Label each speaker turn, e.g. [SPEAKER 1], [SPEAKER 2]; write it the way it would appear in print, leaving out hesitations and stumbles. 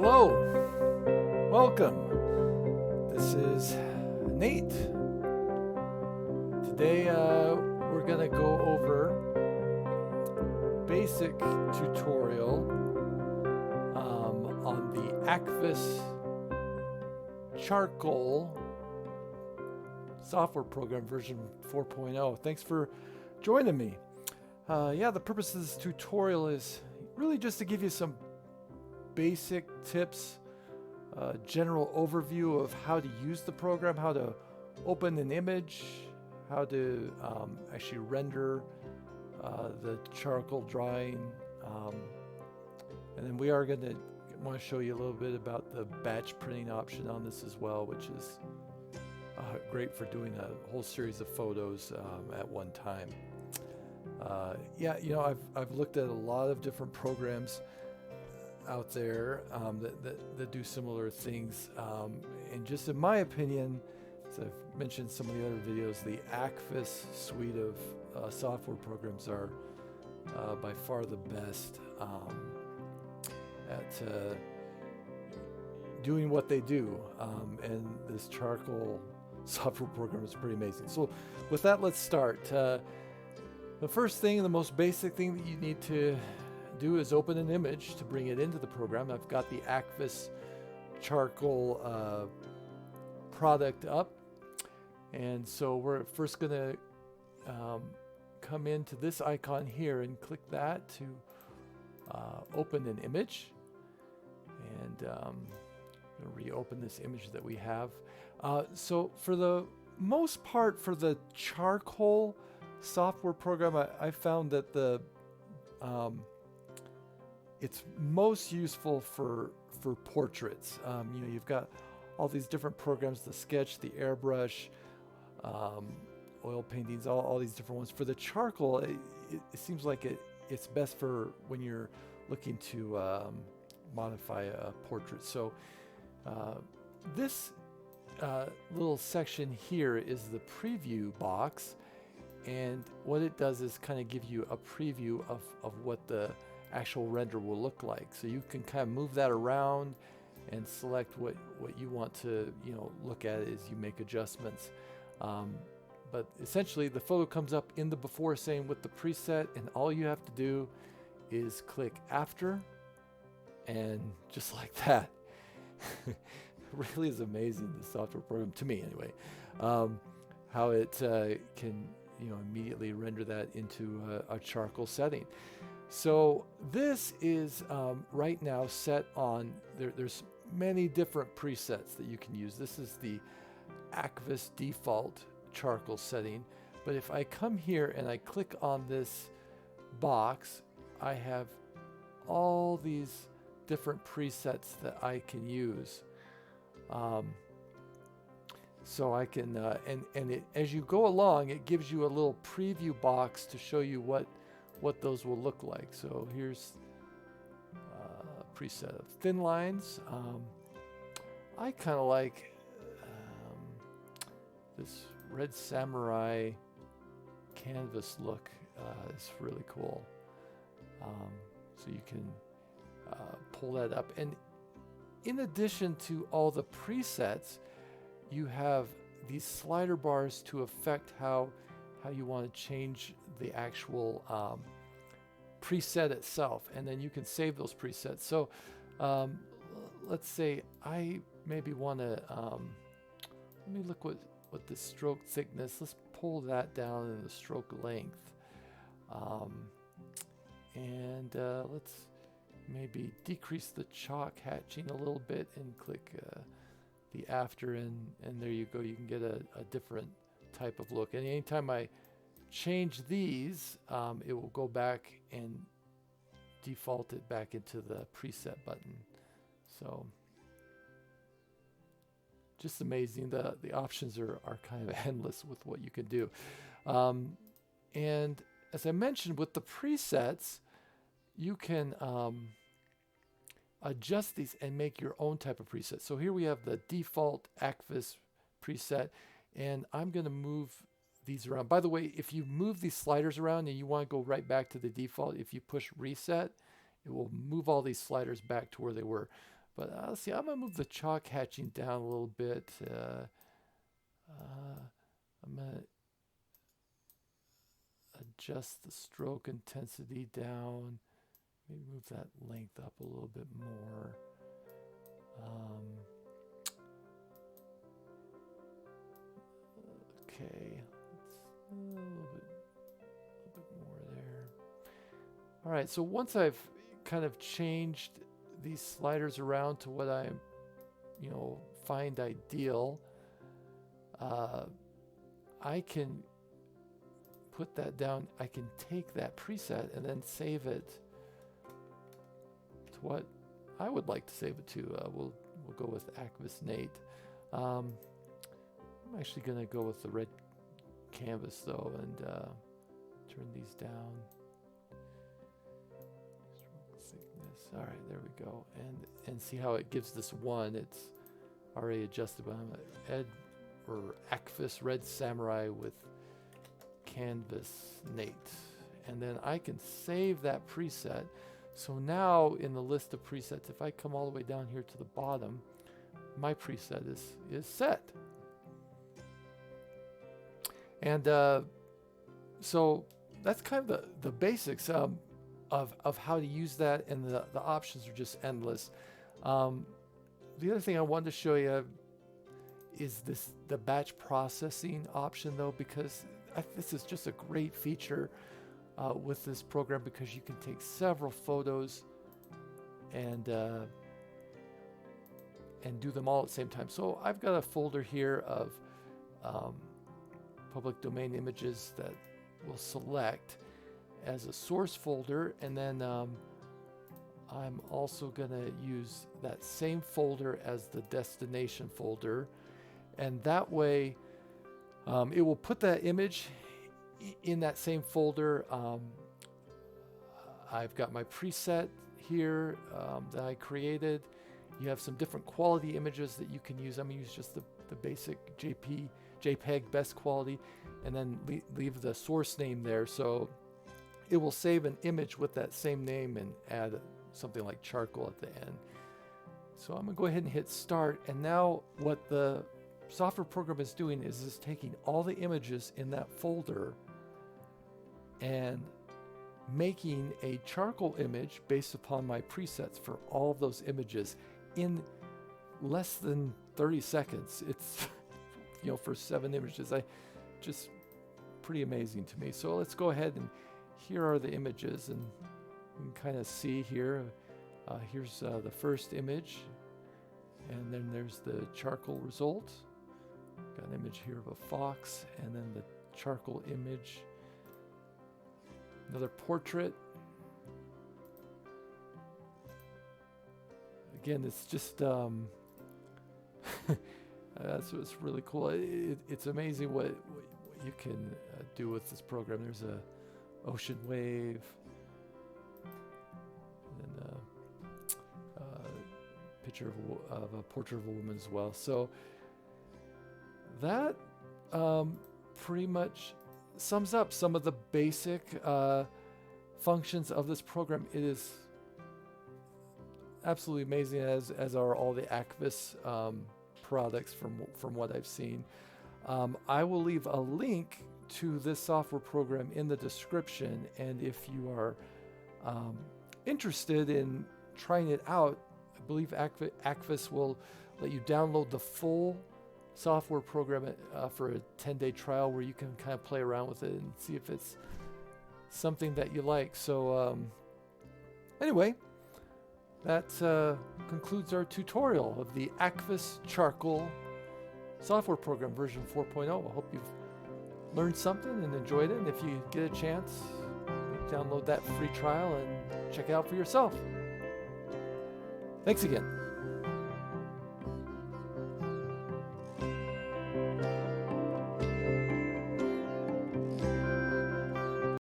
[SPEAKER 1] Hello, welcome. This is Nate. Today we're going to go over basic tutorial on the AKVIS Charcoal software program version 4.0. Thanks for joining me. The purpose of this tutorial is really just to give you some basic tips, general overview of how to use the program, how to open an image, how to actually render the charcoal drawing, and then we are going to want to show you a little bit about the batch printing option on this as well, which is great for doing a whole series of photos at one time. I've looked at a lot of different programs out there that do similar things, and just in my opinion, as I've mentioned some of the other videos, the AKVIS suite of software programs are by far the best at doing what they do, and this charcoal software program is pretty amazing. So with that, let's start. The first thing, the most basic thing that you need to do is open an image to bring it into the program. I've got the AKVIS Charcoal product up, and so we're first going to come into this icon here and click that to open an image, and reopen this image that we have. So for the most part, for the charcoal software program, I found that it's most useful for portraits. You've got all these different programs, the sketch, the airbrush, oil paintings, all these different ones. For the charcoal, it seems like it's best for when you're looking to modify a portrait. So this little section here is the preview box, and what it does is kind of give you a preview of what the actual render will look like. So you can kind of move that around and select what you want to look at as you make adjustments. But essentially the photo comes up in the before saying with the preset, and all you have to do is click after, and just like that. It really is amazing, the software program, to me anyway, how it can immediately render that into a charcoal setting. So this is right now set on, there's many different presets that you can use. This is the AKVIS default charcoal setting, but if I come here and I click on this box, I have all these different presets that I can use. So I can, as you go along, it gives you a little preview box to show you what those will look like. So here's a preset of thin lines. I kind of like this red samurai canvas look. It's really cool. So you can pull that up, and in addition to all the presets, you have these slider bars to affect how you want to change the actual preset itself, and then you can save those presets. So let's say I maybe want to let me look what the stroke thickness, let's pull that down in the stroke length, and let's maybe decrease the chalk hatching a little bit and click the after, and there you go. You can get a different type of look, and anytime I change these, it will go back and default it back into the preset button. So just amazing. The options are kind of endless with what you can do. And as I mentioned, with the presets, you can adjust these and make your own type of preset. So here we have the default AKVIS preset, and I'm going to move these around. By the way, if you move these sliders around and you want to go right back to the default, if you push reset, it will move all these sliders back to where they were. But let's see, I'm going to move the chalk hatching down a little bit. I'm going to adjust the stroke intensity down. Maybe move that length up a little bit more. Okay, a little bit more there. All right, so once I've kind of changed these sliders around to what I, find ideal, I can put that down. I can take that preset and then save it to what I would like to save it to. We'll go with AKVIS Nate. I'm actually going to go with the red canvas though, and turn these down. Stroke thickness. All right, there we go. And see how it gives this one. It's already adjusted, but I'm AKVIS Red Samurai with Canvas Nate. And then I can save that preset. So now in the list of presets, if I come all the way down here to the bottom, my preset is set. And so that's kind of the basics of how to use that, and the options are just endless. The other thing I wanted to show you is the batch processing option though, because this is just a great feature with this program, because you can take several photos and do them all at the same time. So I've got a folder here of public domain images that we'll select as a source folder, and then I'm also going to use that same folder as the destination folder, and that way it will put that image in that same folder. I've got my preset here that I created. You have some different quality images that you can use. I'm going to use just the basic JPEG best quality, and then leave the source name there. So it will save an image with that same name and add something like charcoal at the end. So I'm going to go ahead and hit start. And now what the software program is doing is taking all the images in that folder and making a charcoal image based upon my presets for all of those images in less than 30 seconds. It's, for 7 images, just pretty amazing to me. So let's go ahead, and here are the images, and you can kind of see here. Here's the first image, and then there's the charcoal result. Got an image here of a fox, and then the charcoal image. Another portrait. Again, it's just that's what's really cool. It's amazing what you can do with this program. There's a ocean wave, and then a picture of a portrait of a woman as well. So that pretty much sums up some of the basic functions of this program. It is absolutely amazing, as are all the AKVIS products from what I've seen. I will leave a link to this software program in the description, and if you are interested in trying it out, I believe AKVIS will let you download the full software program for a 10-day trial, where you can kind of play around with it and see if it's something that you like. So anyway, that concludes our tutorial of the AKVIS Charcoal software program version 4.0. I hope you've learned something and enjoyed it, and if you get a chance, download that free trial and check it out for yourself. Thanks again.